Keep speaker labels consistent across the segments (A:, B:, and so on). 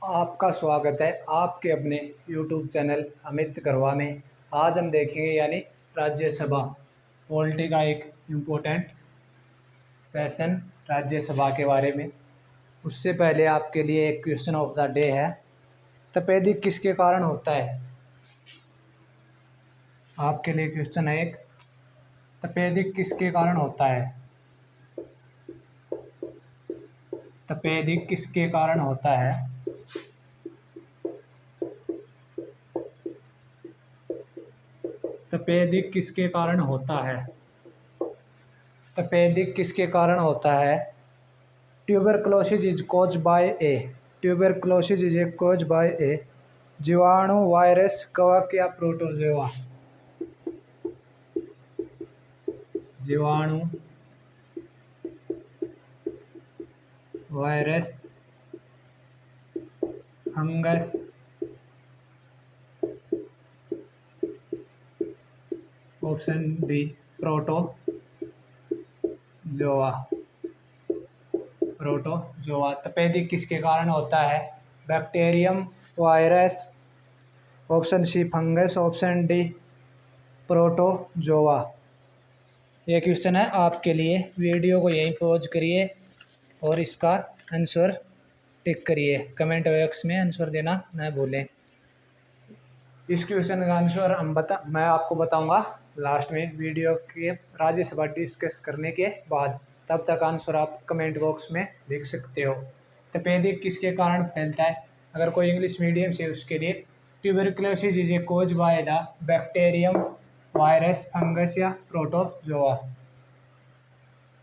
A: आपका स्वागत है आपके अपने YouTube चैनल अमित गरवा में। आज हम देखेंगे यानी राज्यसभा पॉलिटी का एक इम्पोर्टेंट सेशन राज्यसभा के बारे में। उससे पहले आपके लिए एक क्वेश्चन ऑफ द डे है, तपेदिक किसके कारण होता है। आपके लिए क्वेश्चन है एक, तपेदिक किसके कारण होता है। तपेदिक किसके कारण होता है। तपेदिक किसके कारण होता है। तपेदिक किसके कारण होता है। Tuberculosis is cause by a. Tuberculosis is a cause by a जीवाणु, वायरस, कवक या प्रोटोजोआ। जीवाणु, virus, fungus, option D protozoa. Protozoa. तपेदिक किसके कारण होता है। Bacterium, virus, option C fungus, option D protozoa. ये क्वेश्चन है आपके लिए। वीडियो को यहीं पॉज करिए और इसका आंसर टिक करिए। कमेंट बॉक्स में आंसर देना न भूलें। इस क्वेश्चन का आंसर मैं आपको बताऊंगा लास्ट में वीडियो के राज्यसभा डिस्कस करने के बाद। तब तक आंसर आप कमेंट बॉक्स में लिख सकते हो। तपेदिक किसके कारण फैलता है। अगर कोई इंग्लिश मीडियम से उसके लिए tuberculosis is a cause by the bacterium, virus, fungus या प्रोटोजोआ।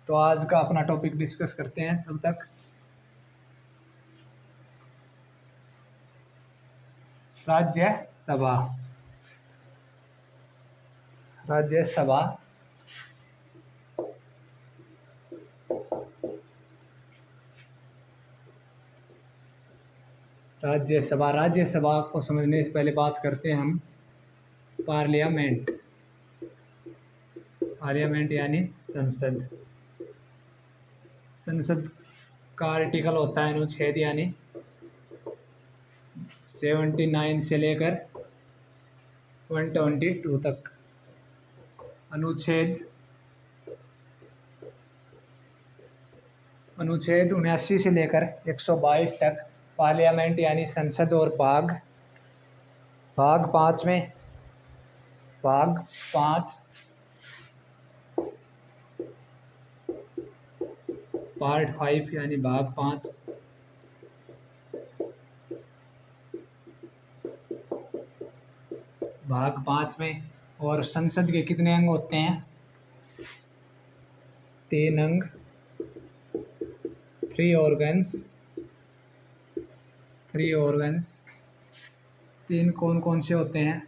A: तो आज का अपना टॉपिक डिस्कस करते हैं। तब तक राज्यसभा। राज्यसभा राज्यसभा राज्यसभा को समझने से पहले बात करते हैं हम पार्लियामेंट। पार्लियामेंट यानी संसद। संसद का आर्टिकल होता है अनुच्छेद यानी 79 से लेकर 122 तक। अनुच्छेद 79 से लेकर 122 तक पार्लियामेंट यानी संसद। और भाग 5 में भाग 5 पार्ट 5 यानी भाग 5 भाग 5 में। और संसद के कितने अंग होते हैं। 3 अंग, 3 ऑर्गन्स। 3 कौन कौन से होते हैं।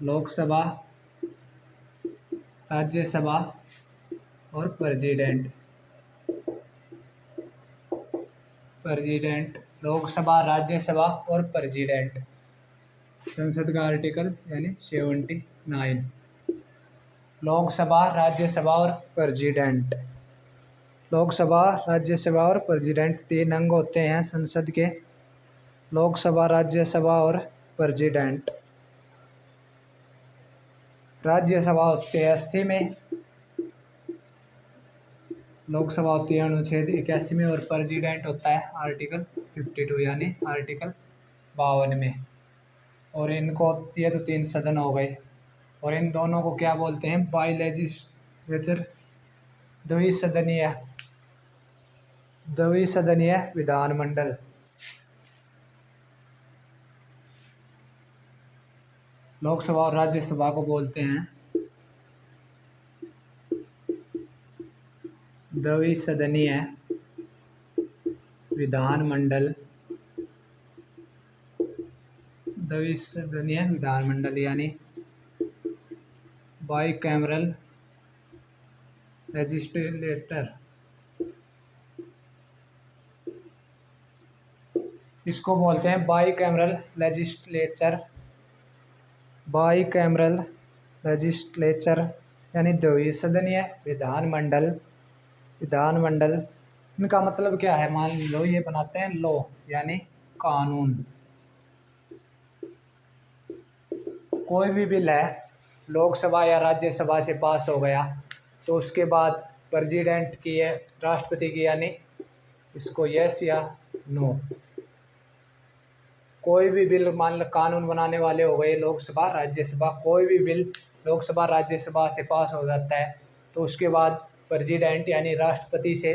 A: लोकसभा, राज्यसभा और प्रेसिडेंट। लोकसभा, राज्यसभा और प्रेसिडेंट। संसद का आर्टिकल यानी 79। लोकसभा, राज्यसभा और प्रेसिडेंट। लोकसभा, राज्यसभा और प्रेसिडेंट 3 अंग होते हैं संसद के। लोकसभा, राज्यसभा और प्रेसिडेंट। राज्यसभा होती है 80 में, लोकसभा होती है अनुच्छेद 81 में और प्रेसिडेंट होता है आर्टिकल 52 यानी आर्टिकल 52 में। और इनको ये तो 3 सदन हो गए। और इन दोनों को क्या बोलते हैं। बाई लेजिस्लेचर, द्विसदनीय विधानमंडल। लोकसभा और राज्यसभा को बोलते हैं द्विसदनीय विधानमंडल। द्विसदनीय विधानमंडल यानी बाई कैमरल लेजिस्लेटर। इसको बोलते हैं by cameral legislature. By cameral legislature यानी द्विसदनीय विधानमंडल। इनका मतलब क्या है, मान लो ये बनाते हैं लॉ यानी कानून। कोई भी बिल है लोकसभा या राज्यसभा से पास हो गया तो उसके बाद प्रेसिडेंट की है, राष्ट्रपति की, यानी इसको यस या नो। कोई भी बिल, मान लो कानून बनाने वाले हो गए लोकसभा राज्यसभा, कोई भी बिल लोकसभा राज्यसभा से पास हो जाता है तो उसके बाद प्रेसिडेंट यानी राष्ट्रपति से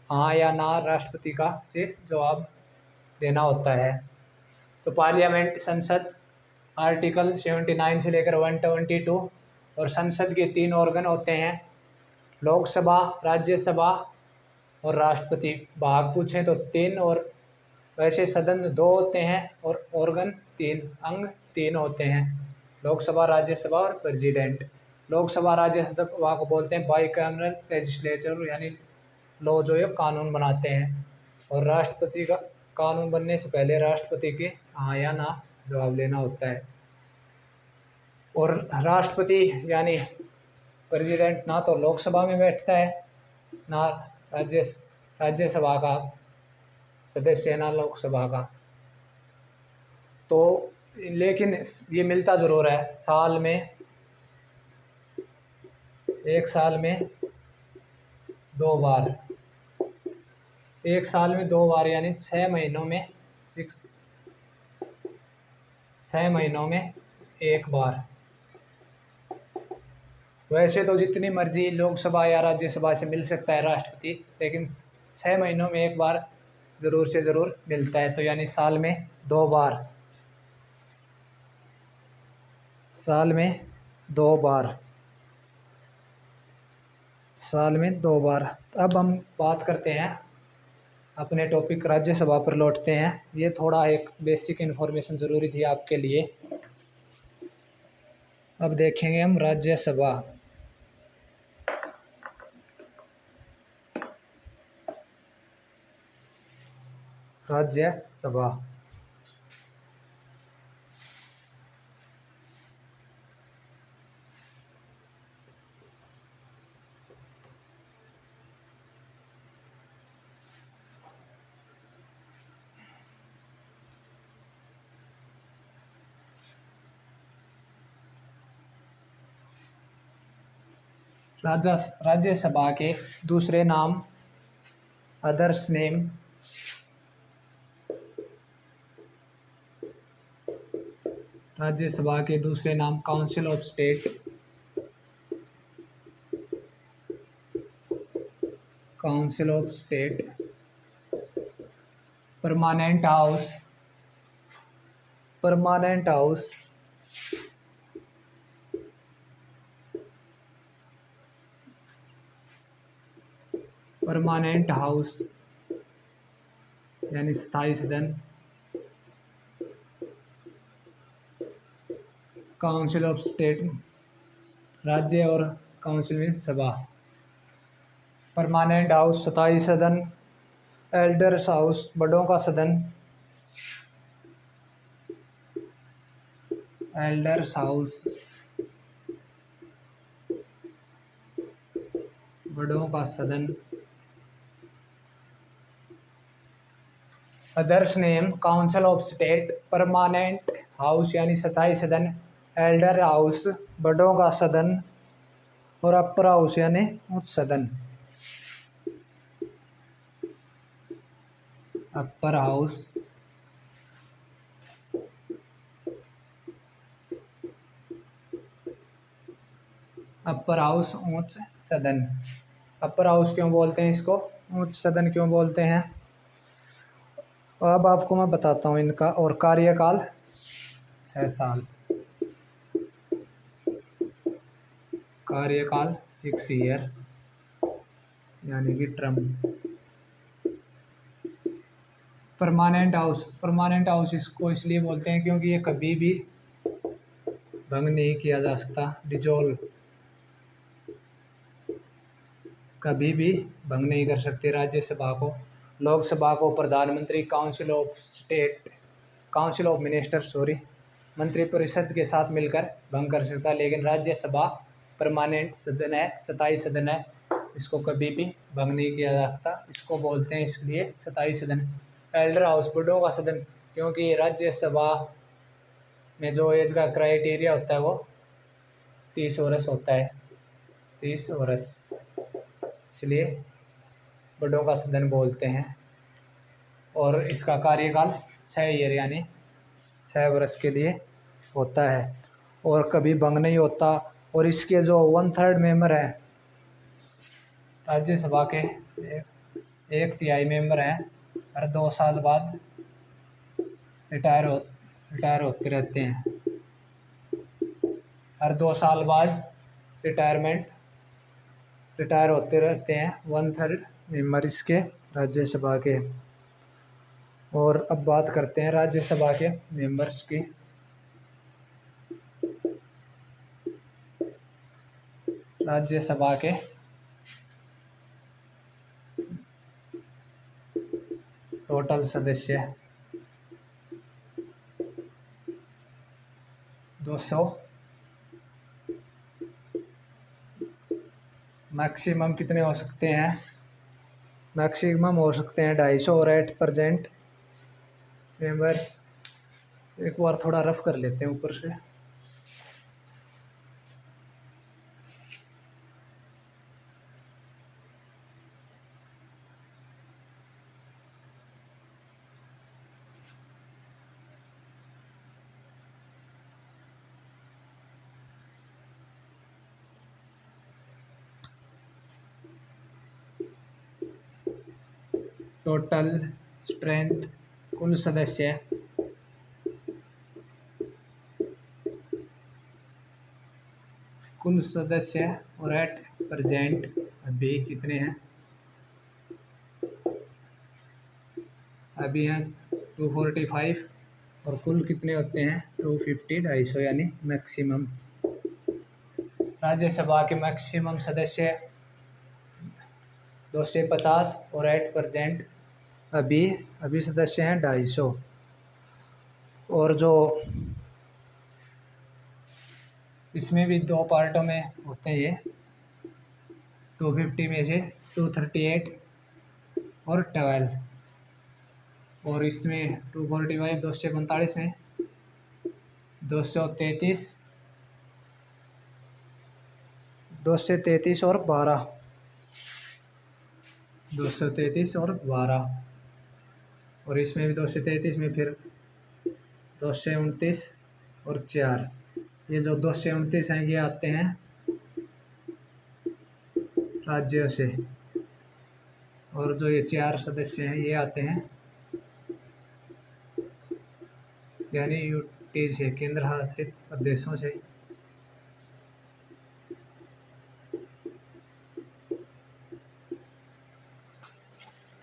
A: हाँ या ना राष्ट्रपति का से जवाब देना होता है। तो पार्लियामेंट संसद आर्टिकल 79 से लेकर 122, और संसद के 3 ऑर्गन होते हैं, लोकसभा, राज्यसभा और राष्ट्रपति। भाग पूछें तो 3, और वैसे सदन 2 होते हैं और ऑर्गन 3, अंग 3 होते हैं, लोकसभा, राज्यसभा और प्रेसिडेंट। लोकसभा राज्यसभा को बोलते हैं बाईकैमरल लेजिस्लेचर, यानी लो जो ये कानून बनाते हैं, और राष्ट्रपति का कानून बनने से पहले राष्ट्रपति के हाँ या ना जवाब लेना होता है। और राष्ट्रपति यानी प्रेसिडेंट ना तो लोकसभा में बैठता है ना राज्यसभा का सदस्य ना लोकसभा का। तो लेकिन ये मिलता ज़रूर है, साल में, एक साल में 2 बार, एक साल में 2 बार यानी 6 महीनों में 6 महीनों में 1 बार। वैसे तो जितनी मर्जी लोकसभा या राज्यसभा से मिल सकता है राष्ट्रपति, लेकिन 6 महीनों में 1 बार ज़रूर से ज़रूर मिलता है, तो यानी साल में 2 बार, साल में 2 बार, साल में 2 बार। अब हम बात करते हैं अपने टॉपिक राज्यसभा पर लौटते हैं। ये थोड़ा एक बेसिक इन्फॉर्मेशन ज़रूरी थी आपके लिए। अब देखेंगे हम राज्यसभा। राज्यसभा राज्यसभा के दूसरे नाम, अदर्स नेम, राज्यसभा के दूसरे नाम council of state, council of state, permanent house, permanent house, permanent house यानी स्थायी सदन, काउंसिल ऑफ स्टेट राज्य और काउंसिल में सभा, परमानेंट हाउस स्थायी सदन, एल्डर्स हाउस बड़ों का सदन, एल्डर्स हाउस बड़ों का सदन, others name council of state, permanent house यानी स्थायी सदन, एल्डर हाउस बड़ों का सदन, और अपर हाउस यानी उच्च सदन, अपर हाउस, अपर हाउस उच्च सदन। अपर हाउस क्यों बोलते हैं इसको, उच्च सदन क्यों बोलते हैं, अब आपको मैं बताता हूँ इनका। और कार्यकाल 6 साल, कार्यकाल 6 ईयर यानी कि term. Permanent house, permanent house इसको इसलिए बोलते हैं क्योंकि ये कभी भी भंग नहीं किया जा सकता, डिजोल्व कभी भी भंग नहीं कर सकते राज्यसभा को। लोकसभा को प्रधानमंत्री, council of state, council of minister मंत्रिपरिषद के साथ मिलकर भंग कर सकता है, लेकिन राज्यसभा परमानेंट सदन है, स्थायी सदन है, इसको कभी भी भंग नहीं किया जा सकता। इसको बोलते हैं इसलिए स्थायी सदन, एल्डर हाउस, बुढ़ों का सदन, क्योंकि राज्यसभा में जो एज का क्राइटेरिया होता है वो 30 वर्ष होता है, 30 वर्ष, इसलिए बुढ़ों का सदन बोलते हैं। और इसका कार्यकाल 6 ईयर यानी 6 वर्ष के लिए होता है और कभी भंग नहीं होता। और इसके जो 1/3 मेंबर हैं राज्यसभा के, 1/3 मेंबर हैं, हर 2 साल बाद रिटायर होते रहते हैं। हर 2 साल बाद रिटायर होते रहते हैं 1/3 मेंबर इसके राज्यसभा के। और अब बात करते हैं राज्यसभा के मेंबर्स की। राज्यसभा के टोटल सदस्य 200, मैक्सिमम कितने हो सकते हैं? मैक्सिमम हो सकते हैं 250 और एट प्रेजेंट मेंबर्स। एक बार थोड़ा रफ कर लेते हैं ऊपर से। टोटल स्ट्रेंथ, कुल सदस्य, और एट प्रेजेंट अभी कितने हैं? अभी हैं 245 और कुल कितने होते हैं? 250, 250 यानी मैक्सिमम। राज्यसभा के मैक्सिमम सदस्य 250 और एट प्रेजेंट अभी सदस्य हैं 250। और जो इसमें भी 2 पार्टों में होते हैं ये, 250 में से 238 और 12। और इसमें 245, 245 में 233 और 12, 233 और 12। और इसमें भी 233 में फिर 229 और 4। ये जो 229 हैं ये आते हैं राज्यों से, और जो ये 4 सदस्य हैं ये आते हैं यानी यूटी से, केंद्र शासित प्रदेशों से।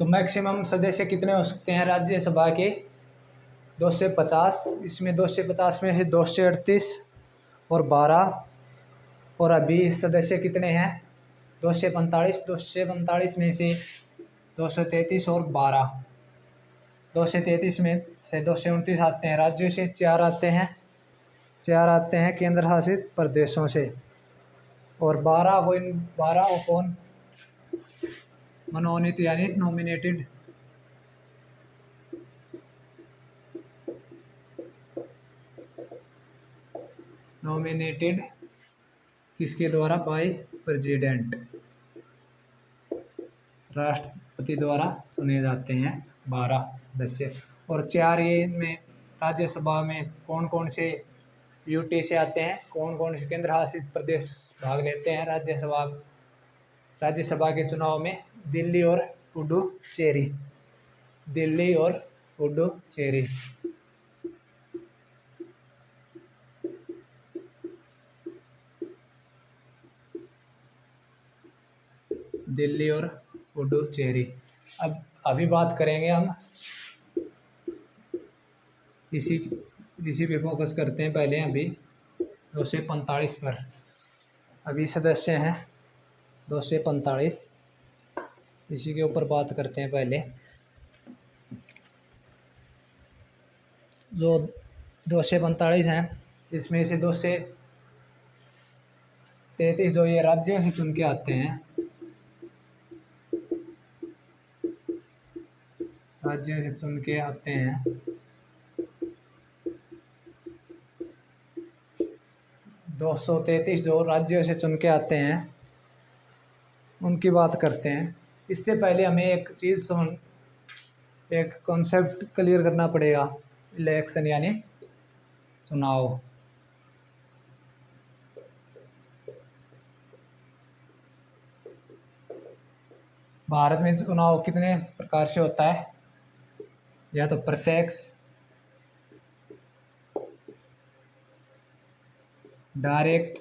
A: तो मैक्सिमम सदस्य कितने हो सकते हैं राज्यसभा के? 250। इसमें 250 में से 238 और 12। और अभी सदस्य कितने हैं? 245। 245 में से 233 और 12। 233 में से 229 आते हैं राज्यों से, 4 आते हैं केंद्र शासित प्रदेशों से। और 12 को कौन मनोनीत यानी नॉमिनेटेड किसके द्वारा? बाय प्रेसिडेंट, राष्ट्रपति द्वारा चुने जाते हैं 12 सदस्य। और 4 ये में राज्यसभा में कौन कौन से यूटी से आते हैं, कौन कौन से केंद्र शासित प्रदेश भाग लेते हैं राज्यसभा के चुनाव में? दिल्ली और पुडुचेरी। दिल्ली और पुडुचेरी। दिल्ली और पुडुचेरी। अब अभी बात करेंगे हम इसी पे फोकस करते हैं पहले अभी 245 पर। अभी सदस्य हैं 245, इसी के ऊपर बात करते हैं पहले। जो 245 हैं इसमें से 233 जो ये राज्यों से चुन के आते हैं, राज्यों से चुन के आते हैं, 233 जो राज्यों से चुन के आते हैं उनकी बात करते हैं। इससे पहले हमें एक चीज़ समझ, एक कॉन्सेप्ट क्लियर करना पड़ेगा। इलेक्शन यानी चुनाव। भारत में चुनाव कितने प्रकार से होता है? या तो प्रत्यक्ष, डायरेक्ट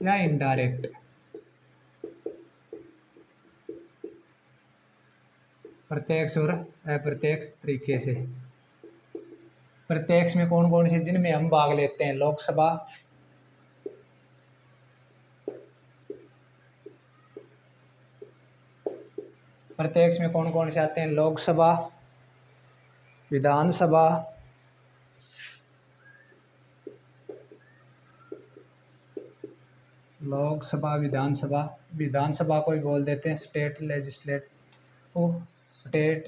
A: या इनडायरेक्ट। प्रत्यक्ष और अप्रत्यक्ष तरीके से। प्रत्यक्ष में कौन कौन से जिनमें हम भाग लेते हैं? लोकसभा, प्रत्यक्ष में कौन कौन से आते हैं? लोकसभा, विधानसभा, लोकसभा, विधानसभा। विधानसभा को भी बोल देते हैं स्टेट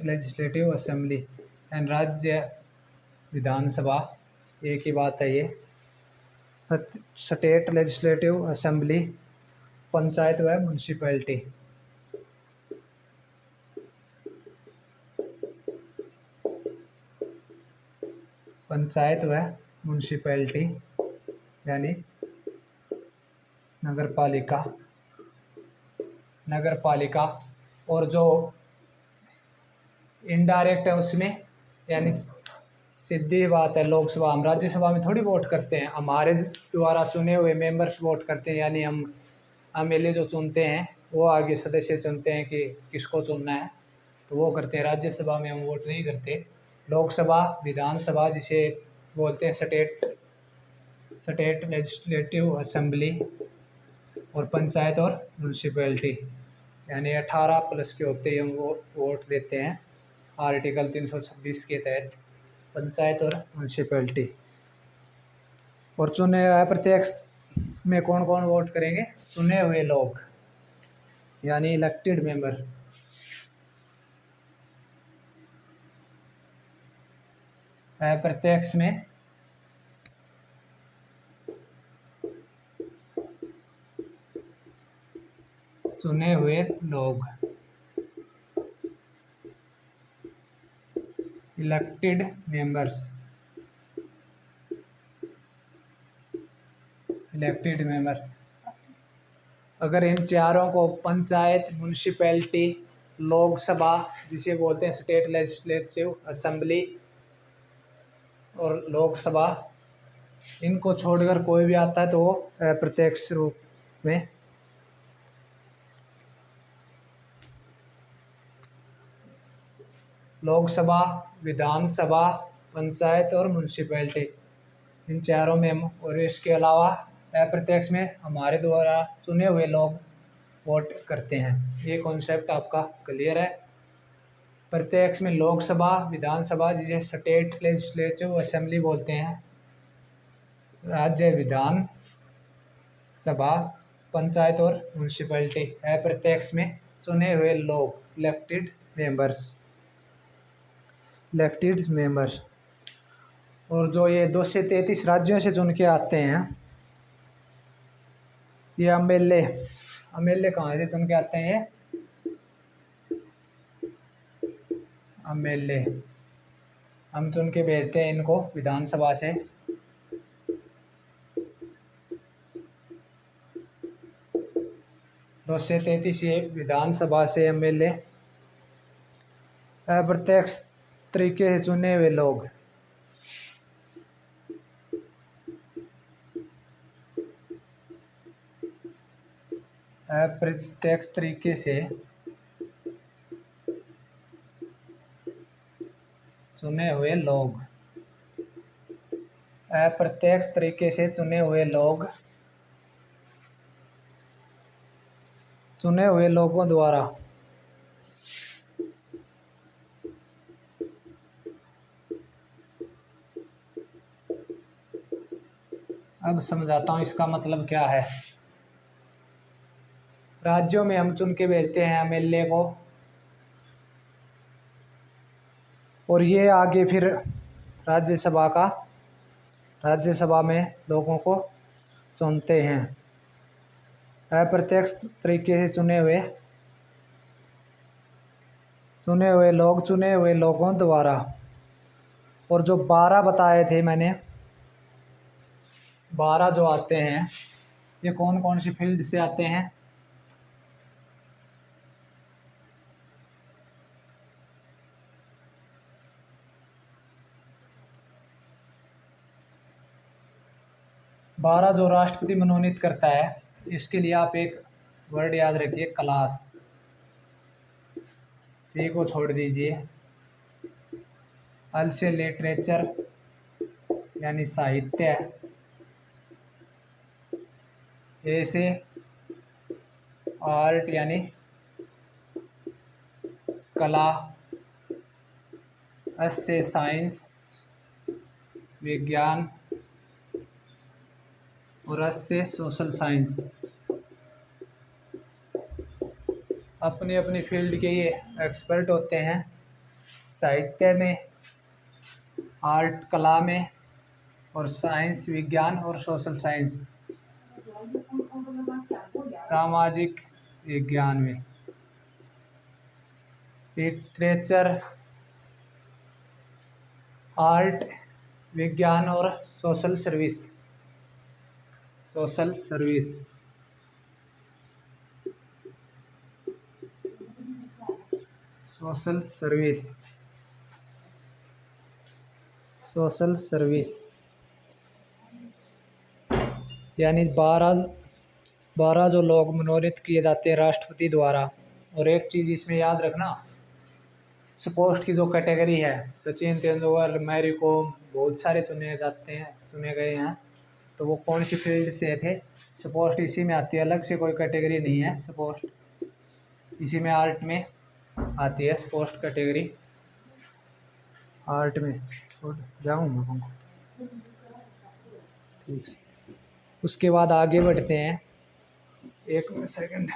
A: लेजिस्लेटिव असेंबली एंड राज्य विधानसभा, एक ही बात है ये। स्टेट लेजिस्लेटिव असेंबली, पंचायत व म्यूनसिपैलिटी। पंचायत व म्यूनसिपैलिटी यानी नगर पालिका, नगर पालिका। और जो इनडायरेक्ट है उसमें, यानी सीधी बात है, लोकसभा। हम राज्यसभा में थोड़ी वोट करते हैं, हमारे द्वारा चुने हुए मेंबर्स वोट करते हैं, यानी हम एमएलए जो चुनते हैं वो आगे सदस्य चुनते हैं कि किसको चुनना है, तो वो करते हैं। राज्यसभा में हम वोट नहीं करते। लोकसभा, विधानसभा जिसे बोलते हैं स्टेट लेजिस्लेटिव असेंबली, और पंचायत और म्यूनसिपैलिटी यानी 18+ के होते ही हम वो वोट देते हैं आर्टिकल 326 के तहत, पंचायत और म्यूनसिपैलिटी। और चुने अप्रत्यक्ष में कौन कौन वोट करेंगे? चुने हुए लोग यानी इलेक्टेड मेंबर। अप्रत्यक्ष में चुने हुए लोग, इलेक्टेड मेंबर्स, इलेक्टेड मेंबर। अगर इन चारों को पंचायत, म्यूनसिपैलिटी, लोकसभा जिसे बोलते हैं स्टेट लेजिस्लेटिव असेंबली, और लोकसभा, इनको छोड़कर कोई भी आता है तो वो अप्रत्यक्ष रूप में लोकसभा, विधानसभा, पंचायत और म्यूनसिपैलिटी, इन चारों में हम, और इसके अलावा अप्रत्यक्ष में हमारे द्वारा चुने हुए लोग वोट करते हैं। ये कॉन्सेप्ट आपका क्लियर है? प्रत्यक्ष में लोकसभा, विधानसभा जिसे स्टेट लेजिस्लेटिव असेंबली बोलते हैं, राज्य विधान सभा, पंचायत और म्यूनसिपैलिटी। अप्रत्यक्ष में चुने हुए लोग, इलेक्टेड मेंबर्स, इलेक्टेड मेंबर्स। और जो ये 233 राज्यों से चुन के आते हैं, ये एमएलए कहाँ से चुन के आते हैं? ये एमएलए हम चुन के भेजते हैं इनको विधानसभा से। दो से 33 ये विधानसभा से एमएलए, अप्रत्यक्ष तरीके से चुने हुए लोग, अप्रत्यक्ष तरीके से चुने हुए लोग, अप्रत्यक्ष तरीके से चुने हुए लोग, चुने हुए लोगों द्वारा अब समझाता हूँ इसका मतलब क्या है। राज्यों में हम चुन के भेजते हैं एमएलए को, और ये आगे फिर राज्यसभा में लोगों को चुनते हैं। अप्रत्यक्ष तरीके से चुने हुए लोगों द्वारा। और जो 12 बताए थे मैंने, 12 जो आते हैं, ये कौन कौन सी फील्ड से आते हैं? बारह जो राष्ट्रपति मनोनीत करता है, इसके लिए आप एक वर्ड याद रखिए, क्लास। सी को छोड़ दीजिए। अल से लिटरेचर यानी साहित्य। ए से आर्ट यानी कला। एस से साइंस विज्ञान। और एस से सोशल साइंस। अपनी अपनी फील्ड के ये एक्सपर्ट होते हैं। साहित्य में, आर्ट कला में, और साइंस विज्ञान और सोशल साइंस सामाजिक विज्ञान में। लिटरेचर, आर्ट, विज्ञान और social service. Social service. Social service. Social service यानी 12 जो लोग मनोनीत किए जाते हैं राष्ट्रपति द्वारा। और एक चीज़ इसमें याद रखना, स्पोर्ट्स की जो कैटेगरी है, सचिन तेंदुलकर, मैरी कॉम, बहुत सारे चुने गए हैं। तो वो कौन सी फील्ड से थे? स्पोर्ट्स इसी में आती है, अलग से कोई कैटेगरी नहीं है। स्पोर्ट्स इसी में आर्ट में आती है, स्पोर्ट्स कैटेगरी आर्ट में। छोड़ जाऊँ मैं तुमको, ठीक से। उसके बाद आगे बढ़ते हैं, एक सेकंड।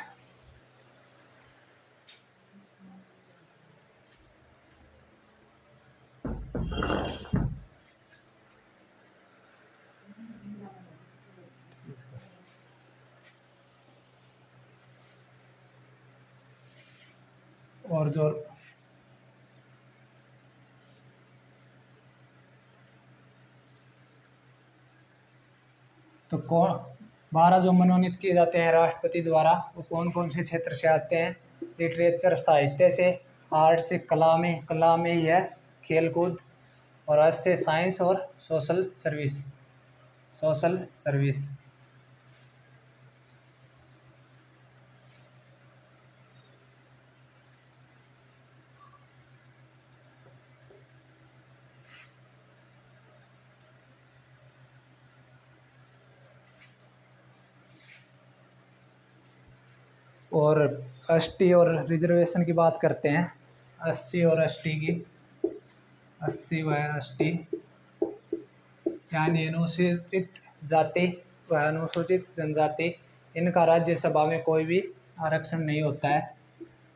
A: और जो तो कौन 12 जो मनोनीत किए जाते हैं राष्ट्रपति द्वारा, वो कौन कौन से क्षेत्र से आते हैं? लिटरेचर साहित्य से, आर्ट से कला में ही है, खेल कूद, और आर्ट्स से साइंस, और सोशल सर्विस। Social service. और एसटी और रिजर्वेशन की बात करते हैं। 80 और एसटी की। 80 व एसटी यानी अनुसूचित जाति व अनुसूचित जनजाति, इनका राज्यसभा में कोई भी आरक्षण नहीं होता है,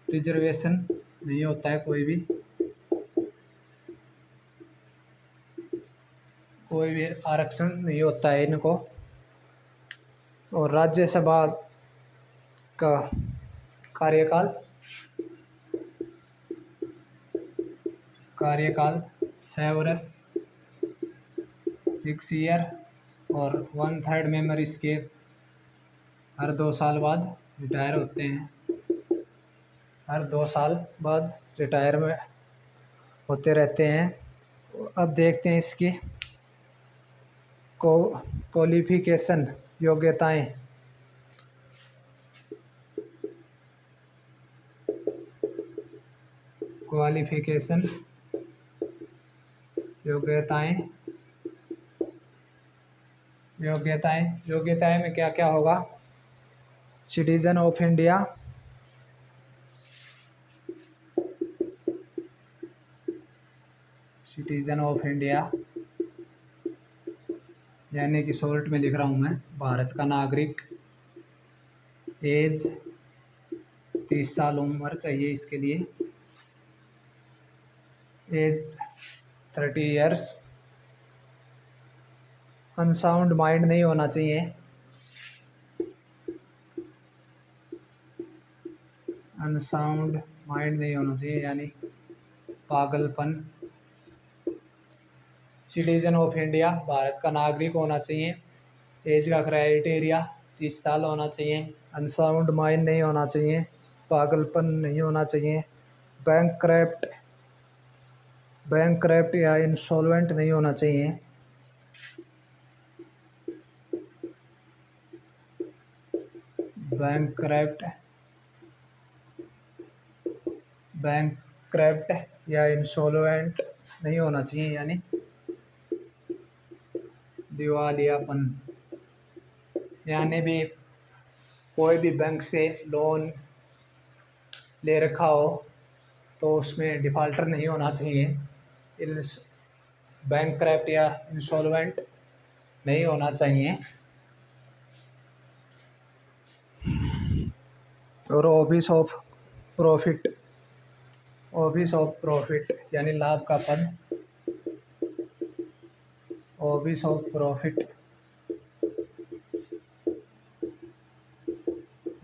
A: रिजर्वेशन नहीं होता है, कोई भी आरक्षण नहीं होता है इनको। और राज्यसभा का कार्यकाल 6 वर्ष, 6 ईयर, और 1/3 मेंबर इसके हर 2 साल बाद रिटायर होते हैं। हर 2 साल बाद रिटायर में होते रहते हैं। अब देखते हैं इसकी क्वालिफिकेशन, योग्यताएं। क्वालिफिकेशन, योग्यताएं में क्या क्या होगा? Citizen of India, citizen of India यानी कि शॉर्ट में लिख रहा हूँ मैं, भारत का नागरिक। एज 30 साल उम्र चाहिए इसके लिए। एज 30 ईयर्स, अनसाउंड माइंड नहीं होना चाहिए, अनसाउंड माइंड नहीं होना चाहिए यानी पागलपन। सिटीजन ऑफ इंडिया, भारत का नागरिक होना चाहिए। एज का क्राइटेरिया 30 साल होना चाहिए। अनसाउंड माइंड नहीं होना चाहिए, पागलपन नहीं होना चाहिए। बैंक क्रैप्ट या इंसॉल्वेंट नहीं होना चाहिए। बैंक क्रैप्ट बैंक क्रैप्ट या इंसॉल्वेंट नहीं होना चाहिए यानी दिवालियापन। यानी भी कोई भी बैंक से लोन ले रखा हो तो उसमें डिफ़ॉल्टर नहीं होना चाहिए। बैंक क्रैप्ट या इंसॉल्वेंट नहीं होना चाहिए। और प्रॉफिट ऑफिस ऑफ प्रॉफिट यानी लाभ का पद, ऑफिस ऑफ प्रॉफिट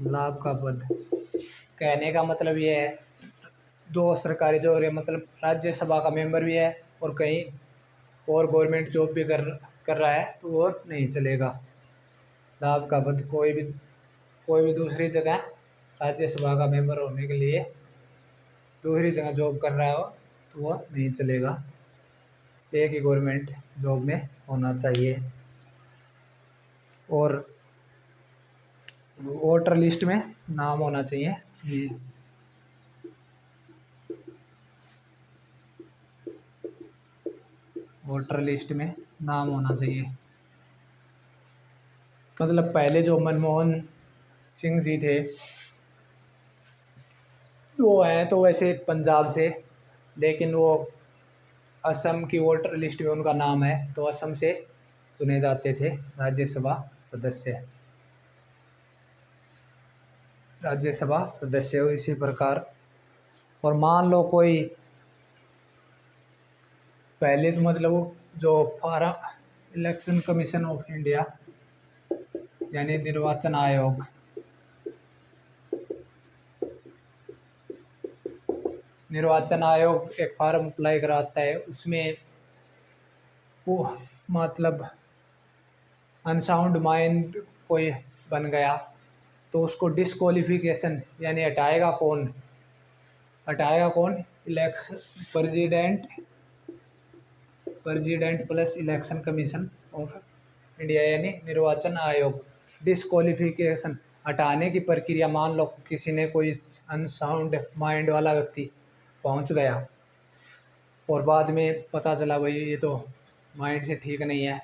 A: लाभ का पद। कहने का मतलब ये है, दो सरकारी जॉब है, मतलब राज्यसभा का मेंबर भी है और कहीं और गवर्नमेंट जॉब भी कर रहा है तो वो नहीं चलेगा। लाभ का पद कोई भी दूसरी जगह राज्यसभा का मेंबर होने के लिए दूसरी जगह जॉब कर रहा हो तो वो नहीं चलेगा। एक ही गवर्नमेंट जॉब में होना चाहिए। और वोटर लिस्ट में नाम होना चाहिए। ये वोटर लिस्ट में नाम होना चाहिए। मतलब पहले जो मनमोहन सिंह जी थे वो हैं तो वैसे पंजाब से, लेकिन वो असम की वोटर लिस्ट में उनका नाम है तो असम से चुने जाते थे राज्यसभा सदस्य हो इसी प्रकार। और मान लो कोई पहले तो मतलब जो फॉरम इलेक्शन कमीशन ऑफ इंडिया यानी निर्वाचन आयोग एक फॉर्म अप्लाई कराता है, उसमें वो मतलब अनसाउंड माइंड कोई बन गया तो उसको डिस्क्वालिफिकेशन यानी हटाएगा कौन election president plus election Commission of India यानी निर्वाचन आयोग। डिस्क्वालिफिकेशन हटाने की प्रक्रिया, मान लो किसी ने कोई अनसाउंड माइंड वाला व्यक्ति पहुंच गया और बाद में पता चला भाई ये तो माइंड से ठीक नहीं है,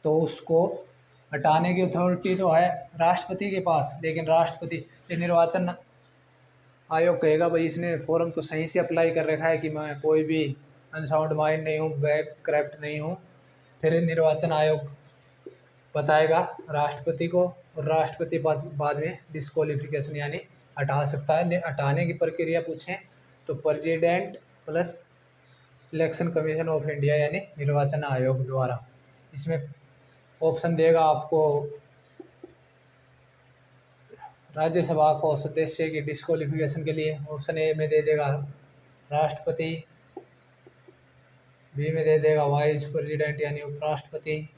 A: तो उसको हटाने की अथॉरिटी तो है राष्ट्रपति के पास, लेकिन राष्ट्रपति ये निर्वाचन आयोग कहेगा भाई इसने फॉर्म तो सही से अप्लाई कर रखा है कि मैं कोई भी अनसाउंड माइंड नहीं हूँ, बैक करप्ट नहीं हूँ, फिर निर्वाचन आयोग बताएगा राष्ट्रपति को और राष्ट्रपति बाद में डिस्क्वालिफिकेशन यानी हटा सकता है। हटाने की प्रक्रिया पूछें तो president plus election Commission of India यानी निर्वाचन आयोग द्वारा। इसमें ऑप्शन देगा आपको राज्यसभा को सदस्य की डिस्क्वालिफिकेशन के लिए। ऑप्शन ए में दे देगा राष्ट्रपति, बी में दे देगा वाइस प्रेसिडेंट यानी उपराष्ट्रपति,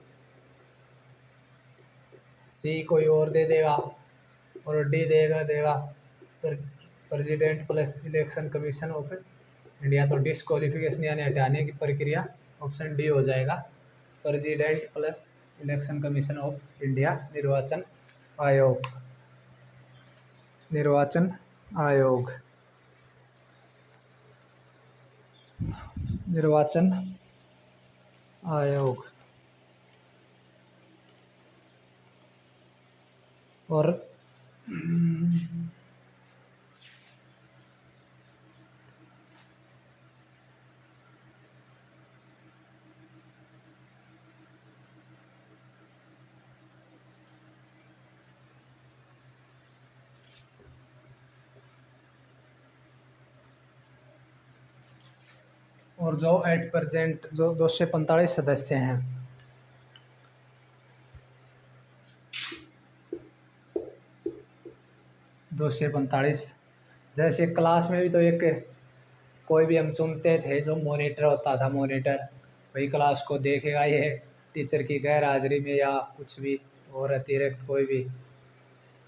A: सी कोई और दे देगा और डी देगा president plus election Commission of India. तो डिस्क्वालिफिकेशन यानी हटाने की प्रक्रिया ऑप्शन डी हो जाएगा, president plus election Commission of India आयोग निर्वाचन आयोग निर्वाचन आयोग। और और जो एट प्रेजेंट जो 245 सदस्य हैं, दो सौ पैंतालीस। जैसे क्लास में भी तो एक कोई भी हम चुनते थे, जो मॉनिटर होता था, मॉनिटर वही क्लास को देखेगा, ये टीचर की गैर हाजिरी में या कुछ भी और अतिरिक्त कोई भी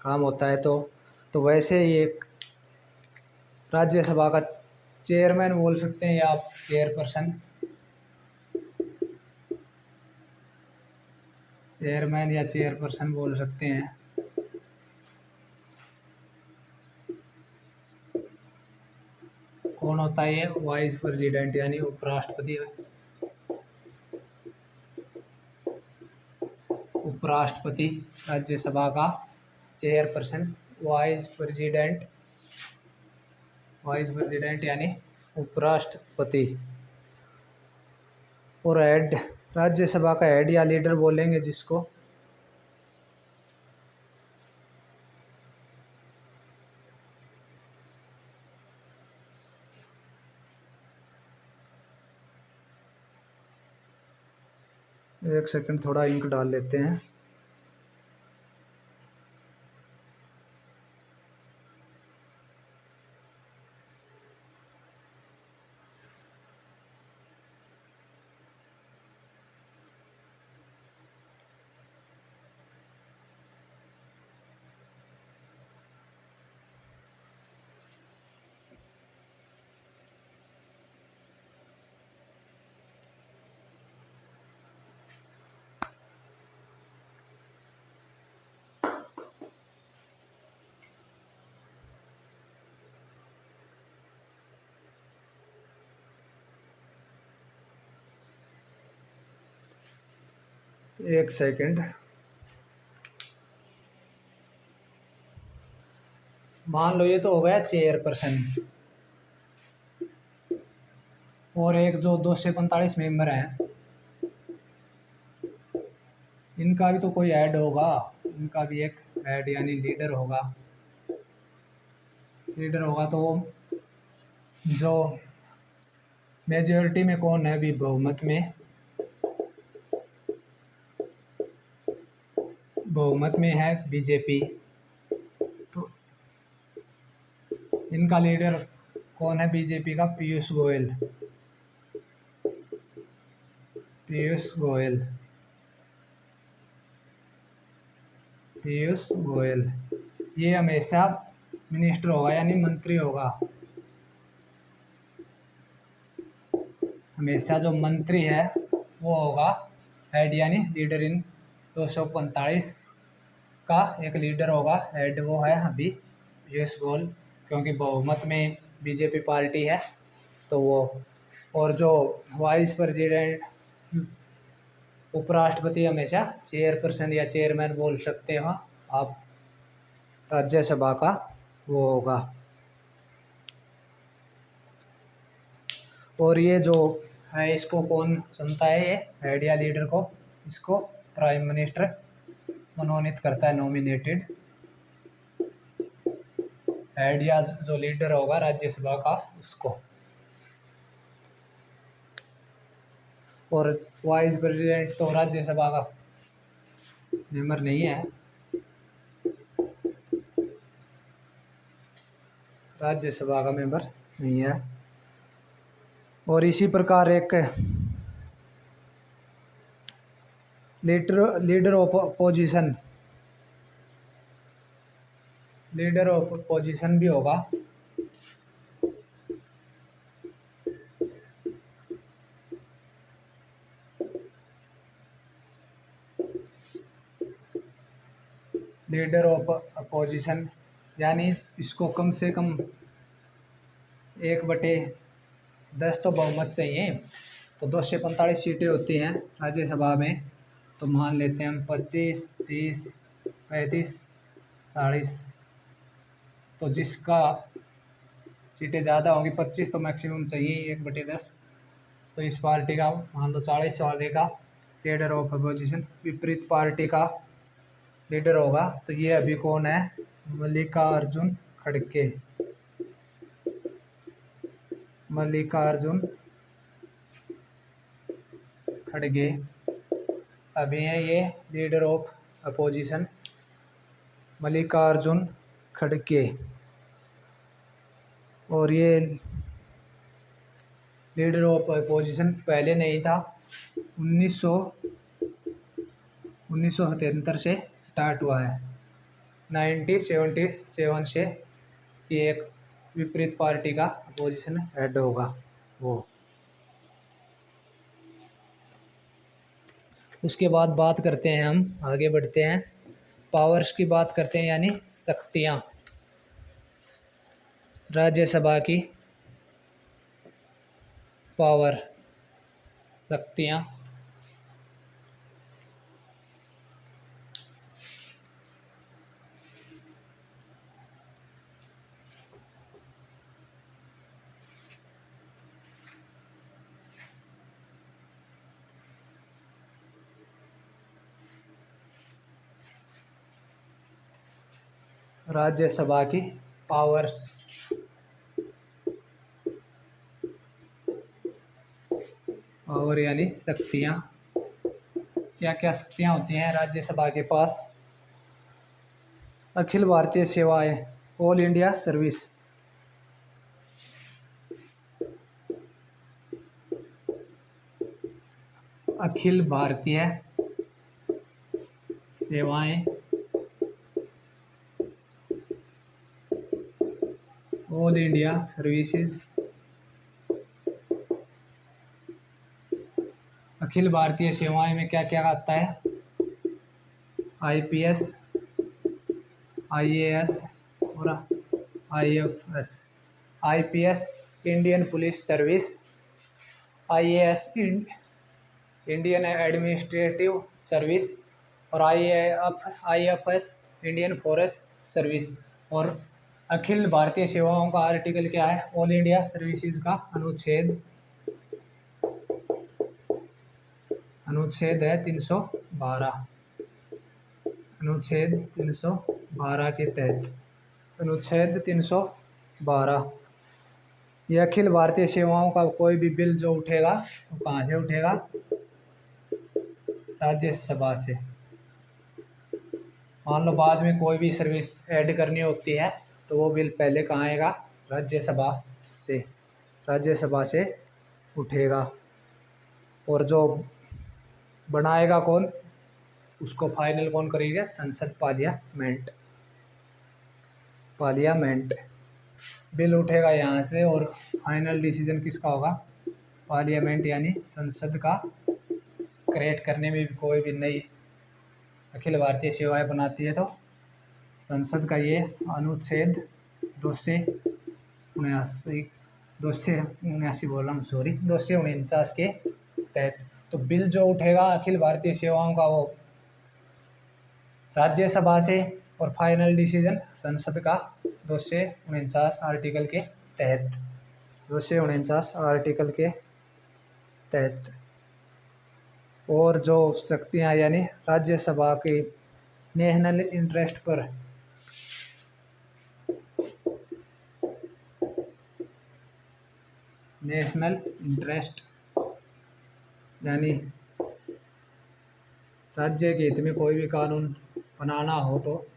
A: काम होता है। तो वैसे ही एक राज्यसभा का चेयरमैन बोल सकते हैं या आप चेयरपर्सन, चेयरमैन या चेयरपर्सन बोल सकते हैं। कौन होता है ये? वाइस प्रेसिडेंट यानी उपराष्ट्रपति। उपराष्ट्रपति राज्यसभा का chairperson, vice president, vice president यानी उपराष्ट्रपति। और हेड, राज्यसभा का हेड या लीडर बोलेंगे जिसको। एक सेकंड, थोड़ा इंक डाल लेते हैं। एक सेकंड, मान लो ये तो हो गया चेयरपर्सन। और एक जो 245 मेंबर हैं, इनका भी तो कोई ऐड होगा, इनका भी एक ऐड यानी लीडर होगा। लीडर होगा तो वो जो मेजॉरिटी में कौन है अभी बहुमत में, बहुमत में है बीजेपी। तो इनका लीडर कौन है बीजेपी का? पीयूष गोयल। पीयूष गोयल, पीयूष गोयल ये हमेशा मिनिस्टर होगा यानी मंत्री होगा। हमेशा जो मंत्री है वो होगा हेड यानी लीडर। इन 245 का एक लीडर होगा, हेड वो है अभी पीयूष गोयल, क्योंकि बहुमत में बीजेपी पार्टी है तो वो। और जो वाइस प्रेसिडेंट, उपराष्ट्रपति हमेशा चेयरपर्सन या चेयरमैन बोल सकते हो आप राज्यसभा का, वो होगा। और ये जो है इसको कौन चुनता है? ये हेड या लीडर को, इसको प्राइम मिनिस्टर मनोनीत करता है, नॉमिनेटेड। हेड या जो लीडर होगा राज्यसभा का उसको। और वाइस प्रेसिडेंट तो राज्यसभा का मेंबर नहीं है, राज्यसभा का मेंबर नहीं है। और इसी प्रकार एक leader of position, leader of position भी होगा। लीडर ऑफ अपोजिशन यानी इसको कम से कम 1/10 तो बहुमत चाहिए। तो 245 सीटें होती हैं राज्यसभा में, तो मान लेते हैं हम 25, 30, 35, 40। तो जिसका सीटें ज़्यादा होंगी, 25 तो मैक्सिमम चाहिए 1/10। तो इस पार्टी का मान लो 40 वाले का लीडर ऑफ अपोजिशन विपरीत पार्टी का लीडर होगा। तो ये अभी कौन है? मल्लिकार्जुन खड़गे, मल्लिकार्जुन खड़गे अभी हैं ये लीडर ऑफ अपोजिशन मल्लिकार्जुन खड़गे, और ये लीडर ऑफ अपोजिशन पहले नहीं था, 1977 से स्टार्ट हुआ है। 1977 से ये एक विपरीत पार्टी का अपोजिशन हेड होगा वो। उसके बाद बात करते हैं, हम आगे बढ़ते हैं, पावर्स की बात करते हैं, यानी शक्तियाँ। राज्यसभा की पावर, शक्तियाँ। राज्यसभा की पावर्स, पावर यानी शक्तियाँ। क्या क्या शक्तियाँ होती हैं राज्यसभा के पास? अखिल भारतीय सेवाएं, all India service. Akhil Bharatiya सेवाएं, all India services. Akhil Bharatiya सेवाएं में क्या क्या आता है? IPS, IAS और IFS। IPS Indian police service, IAS Indian administrative service, और IFS इंडियन फॉरेस्ट सर्विस। और अखिल भारतीय सेवाओं का आर्टिकल क्या है? ऑल इंडिया सर्विसेज का अनुच्छेद है 312। अनुच्छेद 312 के तहत, अनुच्छेद 312, ये अखिल भारतीय सेवाओं का कोई भी बिल जो उठेगा वो कहाँ से उठेगा? राज्यसभा से। मान लो बाद में कोई भी सर्विस ऐड करनी होती है तो वो बिल पहले कहाँ आएगा? राज्यसभा से। राज्यसभा से उठेगा, और जो बनाएगा कौन, उसको फाइनल कौन करेगा? संसद, पार्लियामेंट। बिल उठेगा यहाँ से और फाइनल डिसीजन किसका होगा? पार्लियामेंट यानी संसद का। क्रिएट करने में भी कोई भी नई अखिल भारतीय सेवाएं बनाती है तो संसद का ये अनुच्छेद 249 के तहत। तो बिल जो उठेगा अखिल भारतीय सेवाओं का वो राज्यसभा से, और फाइनल डिसीजन संसद का 249 आर्टिकल के तहत। 249 आर्टिकल के तहत। और जो शक्तियाँ यानी राज्यसभा की नेशनल इंटरेस्ट पर, नेशनल इंटरेस्ट यानी राज्य के हित में कोई भी कानून बनाना हो तो,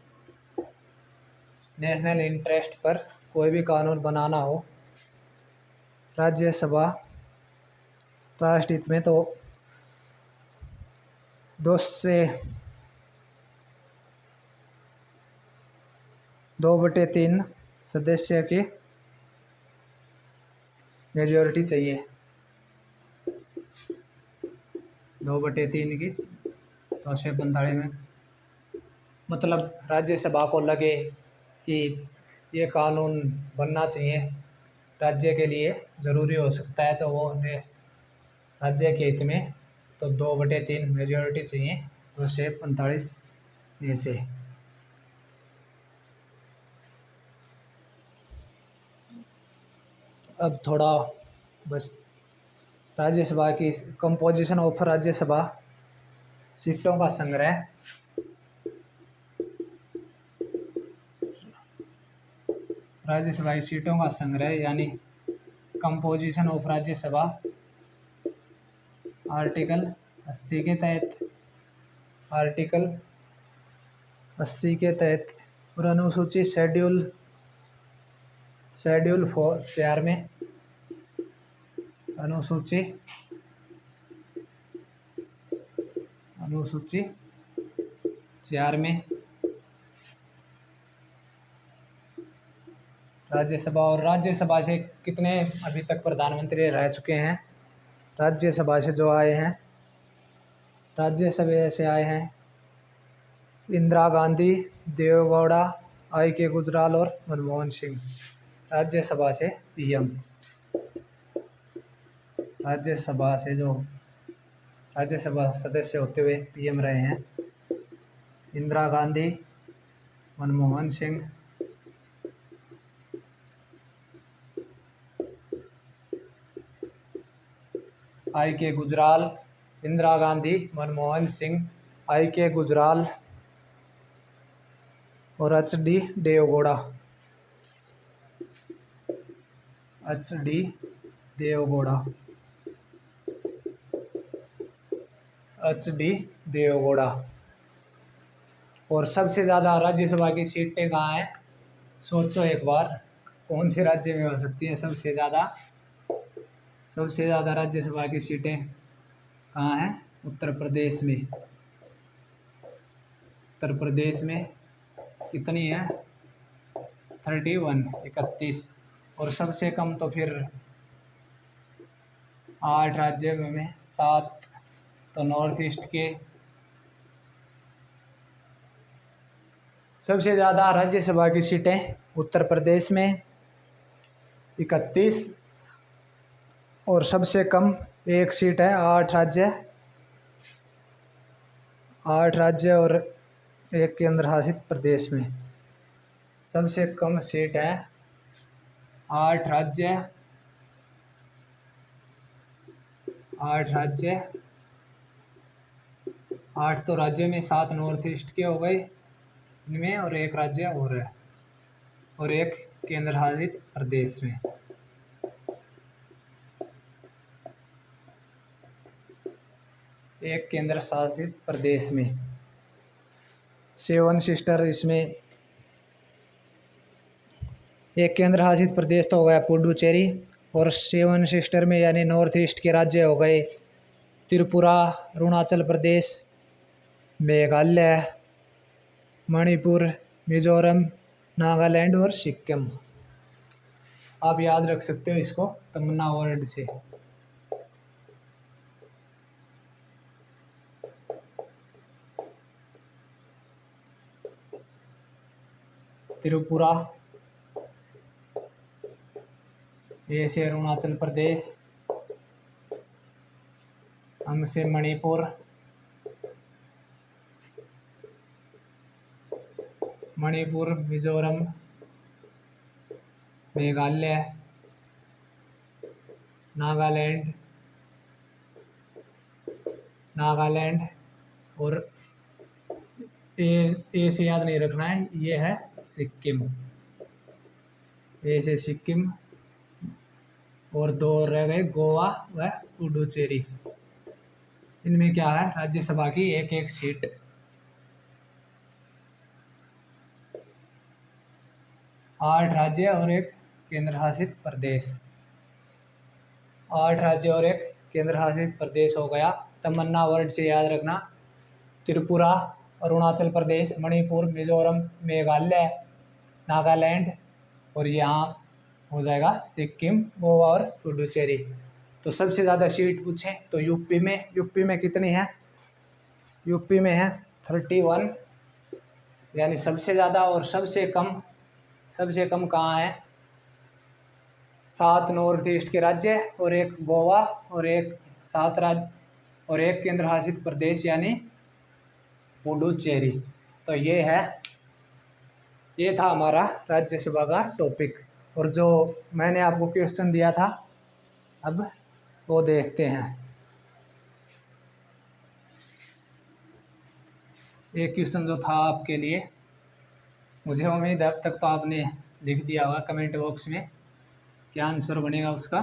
A: नेशनल इंटरेस्ट पर कोई भी कानून बनाना हो राज्यसभा राष्ट्र हित में, तो 2/3 सदस्य की मेजॉरिटी चाहिए। 2/3 की 245 में, मतलब राज्यसभा को लगे कि ये कानून बनना चाहिए, राज्य के लिए ज़रूरी हो सकता है, तो वो राज्य के हित में, तो 2/3 मेजॉरिटी चाहिए 245 में से। अब थोड़ा बस राज्यसभा की कंपोजिशन ऑफ राज्यसभा सीटों का संग्रह। राज्यसभा की सीटों का संग्रह यानी कंपोजिशन ऑफ राज्यसभा, आर्टिकल 80 के तहत, आर्टिकल 80 के तहत। और अनुसूची शेड्यूल 4 में, अनुसूची 4 में राज्यसभा। और राज्यसभा से कितने अभी तक प्रधानमंत्री रह चुके हैं? राज्यसभा से जो आए हैं, राज्यसभा से आए हैं इंदिरा गांधी, देवेगौड़ा, आई के गुजराल और मनमोहन सिंह। राज्यसभा से पीएम, राज्यसभा से जो राज्यसभा सदस्य होते हुए पीएम रहे हैं इंदिरा गांधी, मनमोहन सिंह, आई के गुजराल। इंदिरा गांधी, मनमोहन सिंह, आई के गुजराल और HD Deve Gowda. HD Deve Gowda, HD Deve Gowda. और सबसे ज़्यादा राज्यसभा की सीटें कहाँ हैं? सोचो एक बार, कौन से राज्य में हो सकती हैं सबसे ज़्यादा राज्यसभा की सीटें कहाँ हैं? उत्तर प्रदेश में। उत्तर प्रदेश में कितनी है? 31। और सबसे कम तो फिर 8 राज्य में 7 तो नॉर्थ ईस्ट के। सबसे ज़्यादा राज्यसभा की सीटें उत्तर प्रदेश में 31 और सबसे कम 1 सीट है। 8 राज्य और 1 केंद्र शासित प्रदेश में। सबसे कम सीट है 8 राज्य, 8 तो राज्य में 7 नॉर्थ ईस्ट के हो गए इनमें, और 1 राज्य और है, और 1 केंद्र शासित प्रदेश में। एक केंद्र शासित प्रदेश में 7 सिस्टर। इसमें एक केंद्र शासित प्रदेश तो हो गया पुडुचेरी, और 7 सिस्टर में यानी नॉर्थ ईस्ट के राज्य हो गए त्रिपुरा, अरुणाचल प्रदेश, मेघालय, मणिपुर, मिजोरम, नागालैंड और सिक्किम। आप याद रख सकते हो इसको तमन्ना वर्ड से। त्रिपुरा, ए से अरुणाचल प्रदेश, हम से मणिपुर, मिजोरम, मेघालय, नागालैंड और ए से याद नहीं रखना है, ये है सिक्किम। ए से सिक्किम, और 2 रह गए गोवा व पुडुचेरी। इनमें क्या है? राज्यसभा की 1 सीट। 8 राज्य और 1 केंद्र शासित प्रदेश। 8 राज्य और 1 केंद्र शासित प्रदेश हो गया। तमन्ना वर्ड से याद रखना त्रिपुरा, अरुणाचल प्रदेश, मणिपुर, मिजोरम, मेघालय, नागालैंड, और यहाँ हो जाएगा सिक्किम, गोवा और पुडुचेरी। तो सबसे ज़्यादा सीट पूछें तो यूपी में कितनी है? यूपी में है 31 यानी सबसे ज़्यादा। और सबसे कम कहाँ है? 7 नॉर्थ ईस्ट के राज्य और 1 गोवा और 7 राज्य और 1 केंद्र शासित प्रदेश यानी पुडुचेरी। तो ये था हमारा राज्यसभा का टॉपिक। और जो मैंने आपको क्वेश्चन दिया था अब वो देखते हैं। एक क्वेश्चन जो था आपके लिए, मुझे उम्मीद है अब तक तो आपने लिख दिया होगा कमेंट बॉक्स में क्या आंसर बनेगा उसका।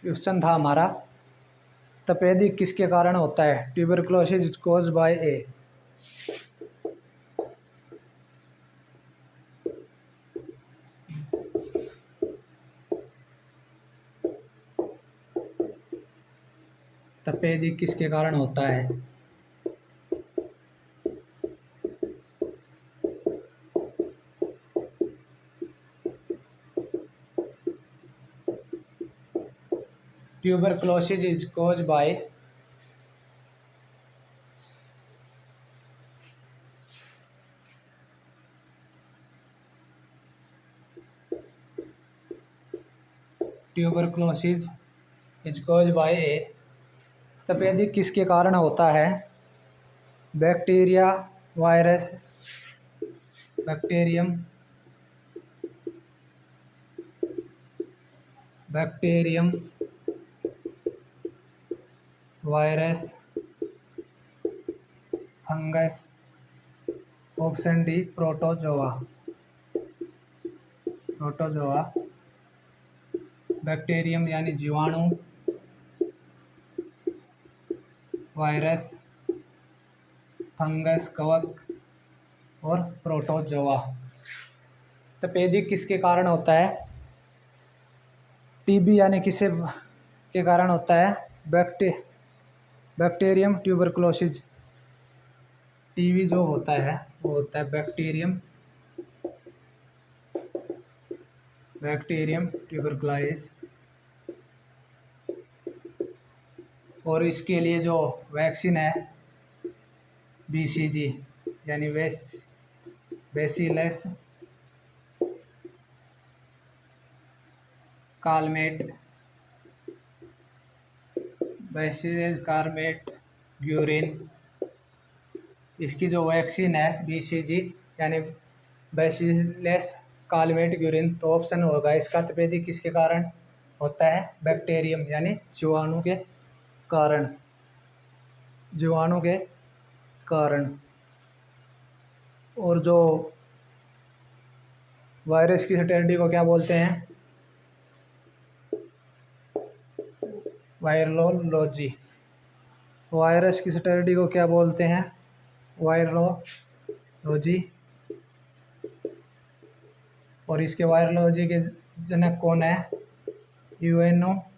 A: क्वेश्चन था हमारा, तपेदिक किसके कारण होता है? Tuberculosis cause by a. तपेदिक किसके कारण होता है? Tuberculosis is cause by tuberculosis is cause by a. तपेदिक किसके कारण होता है? Bacteria, virus, bacterium, virus, fungus. Option D protozoa. Bacterium यानी जीवाणु, वायरस, फंगस कवक और प्रोटोजोआ। तपेदिक किसके कारण होता है? टीबी यानी किसे के कारण होता है? Bacterium tuberculosis. टीबी जो होता है वो होता है बैक्टीरियम ट्यूबरक्लोसिस। और इसके लिए जो वैक्सीन है बीसीजी यानी बेसिलस कार्मेट ग्यूरिन, इसकी जो वैक्सीन है बीसीजी यानी बेसिलस कालमेट ग्यूरिन। तो ऑप्शन होगा इसका तपेदिक किसके कारण होता है? बैक्टीरियम यानी जीवाणु के कारण। और जो वायरस की स्टडी को क्या बोलते हैं? वायरोलॉजी। वायरस की स्टडी को क्या बोलते हैं? वायरोलॉजी। और इसके वायरोलॉजी के जनक कौन है? इवानोव्स्की।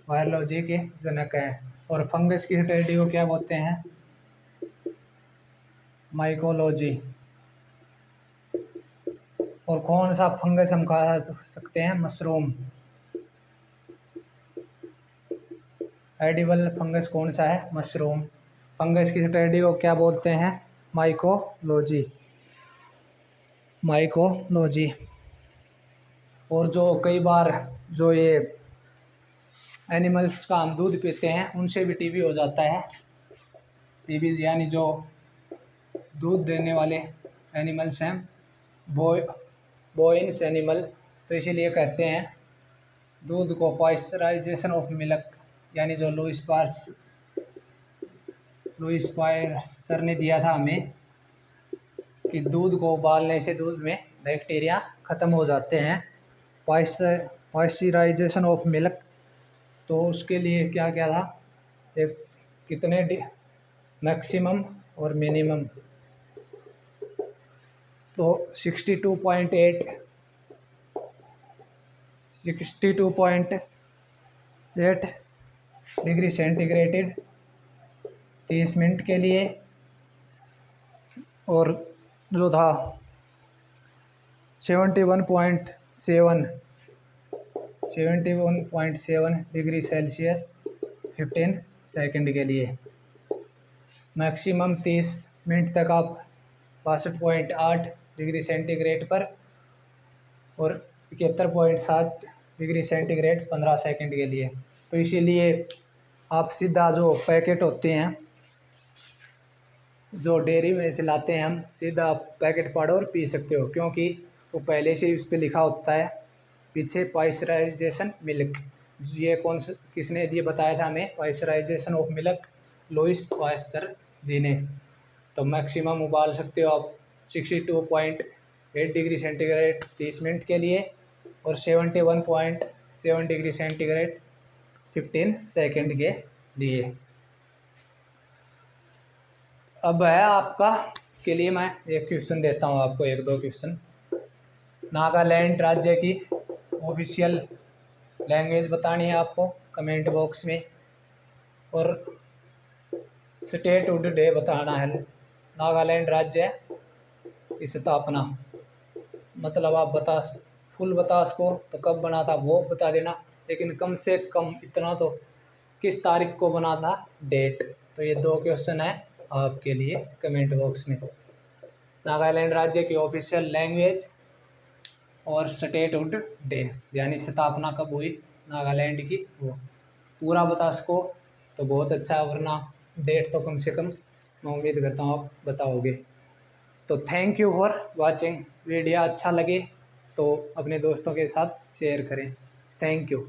A: वायरोलॉजी के जनक हैं। और फंगस की स्टडी को क्या बोलते हैं? माइकोलॉजी। और कौन सा फंगस हम खा सकते हैं? मशरूम। एडिबल फंगस कौन सा है? मशरूम। फंगस की स्टडी को क्या बोलते हैं? माइकोलॉजी। और जो कई बार जो ये एनिमल्स का हम दूध पीते हैं उनसे भी टीबी हो जाता है। टीबी यानी जो दूध देने वाले एनिमल्स हैं, बोइन्स एनिमल। तो इसीलिए कहते हैं दूध को पास्चराइजेशन ऑफ मिल्क, यानी जो लुईस पास्चर ने दिया था हमें कि दूध को उबालने से दूध में बैक्टीरिया ख़त्म हो जाते हैं, पास्चराइजेशन ऑफ मिल्क। तो उसके लिए क्या क्या था? एक कितने मैक्सिमम और मिनिमम। तो 62.8 डिग्री सेंटीग्रेड 30 मिनट के लिए। और जो था 71.7 डिग्री सेल्सियस 15 सेकंड के लिए। मैक्सिमम 30 मिनट तक आप 62.8 डिग्री सेंटीग्रेड पर और 71.7 डिग्री सेंटीग्रेड 15 सेकंड के लिए। तो इसीलिए आप सीधा जो पैकेट होते हैं जो डेयरी में से लाते हैं हम, सीधा पैकेट फाड़ो और पी सकते हो, क्योंकि वो पहले से ही उस पर लिखा होता है पीछे पास्चराइजेशन मिल्क। ये किसने ये बताया था हमें? Pasteurisation of milk Louis Pasteur ji ने। तो मैक्सिमम उबाल सकते हो आप 62.8 डिग्री सेंटीग्रेड 30 मिनट के लिए, और 71.7 डिग्री सेंटीग्रेड 15 सेकंड के लिए। अब है आपका के लिए मैं एक क्वेश्चन देता हूँ आपको, एक दो क्वेश्चन। नागालैंड राज्य की ऑफिशियल लैंग्वेज बतानी है आपको कमेंट बॉक्स में, और स्टेटहुड डे बताना है। नागालैंड राज्य की स्थापना, मतलब आप बता फुल बता सको तो कब बना था वो बता देना, लेकिन कम से कम इतना तो किस तारीख को बना था, डेट। तो ये दो क्वेश्चन है आपके लिए कमेंट बॉक्स में। नागालैंड राज्य की ऑफिशियल लैंग्वेज और स्टेटहुड डे यानी स्थापना कब हुई नागालैंड की, वो पूरा बता सको तो बहुत अच्छा, वरना डेट तो कम से कम मैं उम्मीद करता हूँ आप बताओगे। तो thank you for watching. Video अच्छा लगे तो अपने दोस्तों के साथ शेयर करें। Thank you.